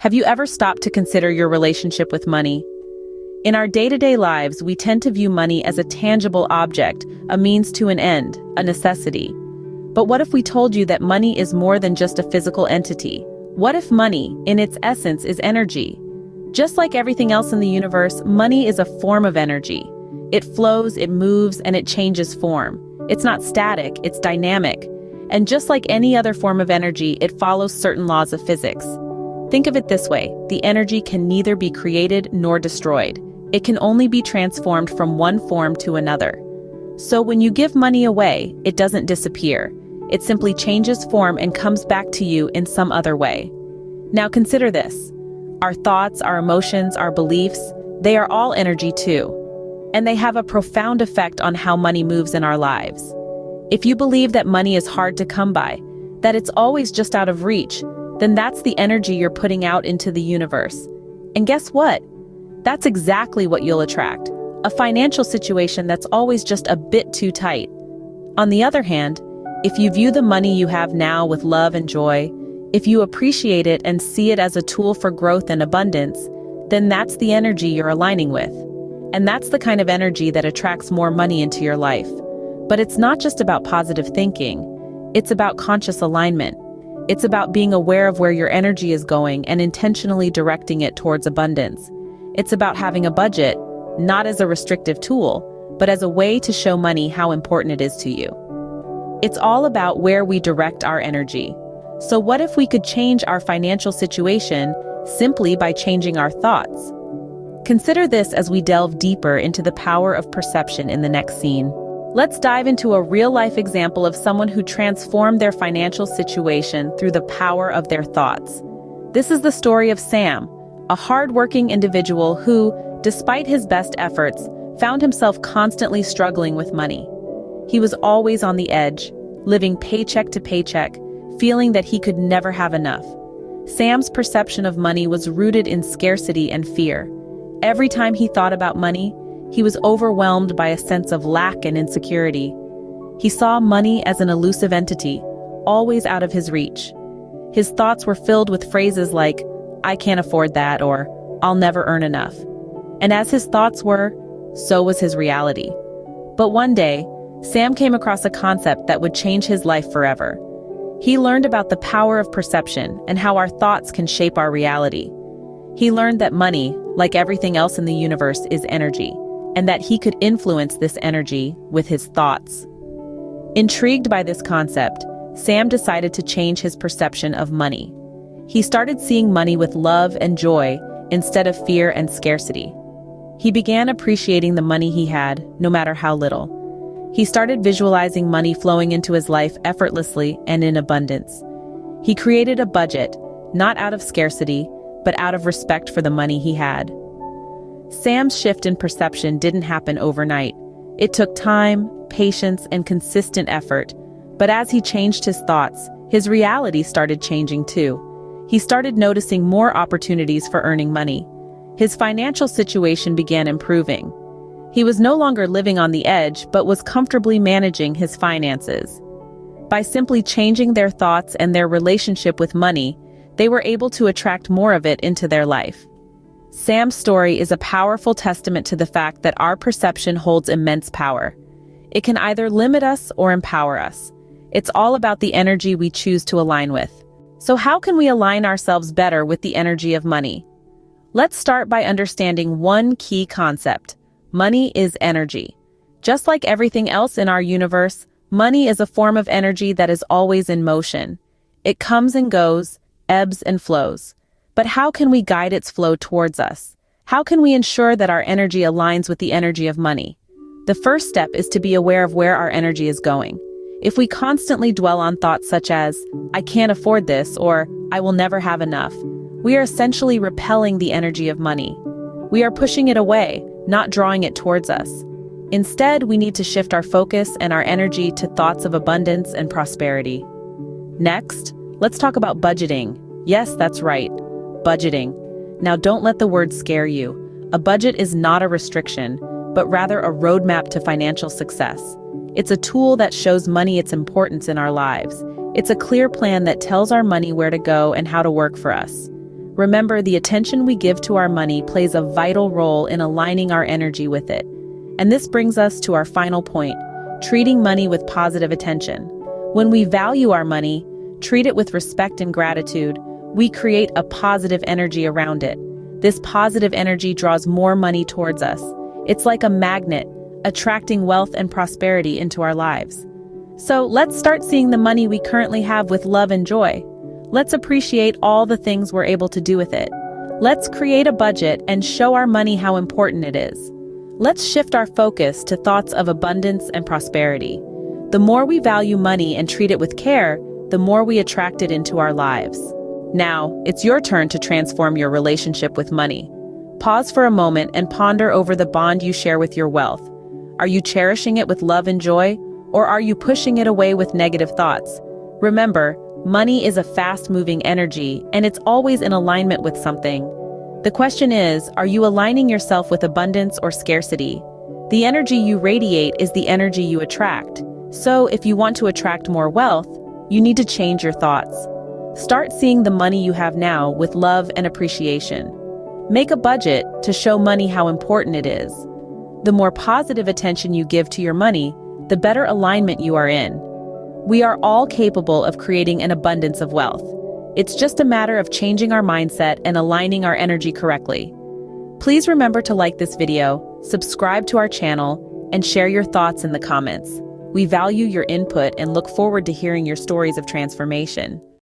Have you ever stopped to consider your relationship with money? In our day-to-day lives, we tend to view money as a tangible object, a means to an end, a necessity. But what if we told you that money is more than just a physical entity? What if money, in its essence, is energy? Just like everything else in the universe, money is a form of energy. It flows, it moves, and it changes form. It's not static, it's dynamic. And just like any other form of energy, it follows certain laws of physics. Think of it this way: the energy can neither be created nor destroyed. It can only be transformed from one form to another. So when you give money away, it doesn't disappear. It simply changes form and comes back to you in some other way. Now consider this. Our thoughts, our emotions, our beliefs, they are all energy too. And they have a profound effect on how money moves in our lives. If you believe that money is hard to come by, that it's always just out of reach, then that's the energy you're putting out into the universe. And guess what? That's exactly what you'll attract. A financial situation that's always just a bit too tight. On the other hand, if you view the money you have now with love and joy, if you appreciate it and see it as a tool for growth and abundance, then that's the energy you're aligning with. And that's the kind of energy that attracts more money into your life. But it's not just about positive thinking. It's about conscious alignment. It's about being aware of where your energy is going and intentionally directing it towards abundance. It's about having a budget, not as a restrictive tool, but as a way to show money how important it is to you. It's all about where we direct our energy. So what if we could change our financial situation simply by changing our thoughts? Consider this as we delve deeper into the power of perception in the next scene. Let's dive into a real-life example of someone who transformed their financial situation through the power of their thoughts. This is the story of Sam, a hard-working individual who, despite his best efforts, found himself constantly struggling with money. He was always on the edge, living paycheck to paycheck, feeling that he could never have enough. Sam's perception of money was rooted in scarcity and fear. Every time he thought about money, he was overwhelmed by a sense of lack and insecurity. He saw money as an elusive entity, always out of his reach. His thoughts were filled with phrases like, "I can't afford that," or "I'll never earn enough." And as his thoughts were, so was his reality. But one day, Sam came across a concept that would change his life forever. He learned about the power of perception and how our thoughts can shape our reality. He learned that money, like everything else in the universe, is energy, and that he could influence this energy with his thoughts. Intrigued by this concept, Sam decided to change his perception of money. He started seeing money with love and joy instead of fear and scarcity. He began appreciating the money he had, no matter how little. He started visualizing money flowing into his life effortlessly and in abundance. He created a budget, not out of scarcity, but out of respect for the money he had. Sam's shift in perception didn't happen overnight. It took time, patience, and consistent effort. But as he changed his thoughts, his reality started changing too. He started noticing more opportunities for earning money. His financial situation began improving. He was no longer living on the edge, but was comfortably managing his finances. By simply changing their thoughts and their relationship with money, they were able to attract more of it into their life. Sam's story is a powerful testament to the fact that our perception holds immense power. It can either limit us or empower us. It's all about the energy we choose to align with. So how can we align ourselves better with the energy of money? Let's start by understanding one key concept. Money is energy. Just like everything else in our universe, money is a form of energy that is always in motion. It comes and goes, ebbs and flows. But how can we guide its flow towards us? How can we ensure that our energy aligns with the energy of money? The first step is to be aware of where our energy is going. If we constantly dwell on thoughts such as, "I can't afford this," or "I will never have enough," we are essentially repelling the energy of money. We are pushing it away, not drawing it towards us. Instead, we need to shift our focus and our energy to thoughts of abundance and prosperity. Next, let's talk about budgeting. Yes, that's right. Budgeting. Now don't let the word scare you. A budget is not a restriction, but rather a roadmap to financial success. It's a tool that shows money its importance in our lives. It's a clear plan that tells our money where to go and how to work for us. Remember, the attention we give to our money plays a vital role in aligning our energy with it. And this brings us to our final point, treating money with positive attention. When we value our money, treat it with respect and gratitude, we create a positive energy around it. This positive energy draws more money towards us. It's like a magnet, attracting wealth and prosperity into our lives. So let's start seeing the money we currently have with love and joy. Let's appreciate all the things we're able to do with it. Let's create a budget and show our money how important it is. Let's shift our focus to thoughts of abundance and prosperity. The more we value money and treat it with care, the more we attract it into our lives. Now, it's your turn to transform your relationship with money. Pause for a moment and ponder over the bond you share with your wealth. Are you cherishing it with love and joy, or are you pushing it away with negative thoughts? Remember, money is a fast-moving energy, and it's always in alignment with something. The question is, are you aligning yourself with abundance or scarcity? The energy you radiate is the energy you attract. So, if you want to attract more wealth, you need to change your thoughts. Start seeing the money you have now with love and appreciation. Make a budget to show money how important it is. The more positive attention you give to your money, the better alignment you are in. We are all capable of creating an abundance of wealth. It's just a matter of changing our mindset and aligning our energy correctly. Please remember to like this video, subscribe to our channel, and share your thoughts in the comments. We value your input and look forward to hearing your stories of transformation.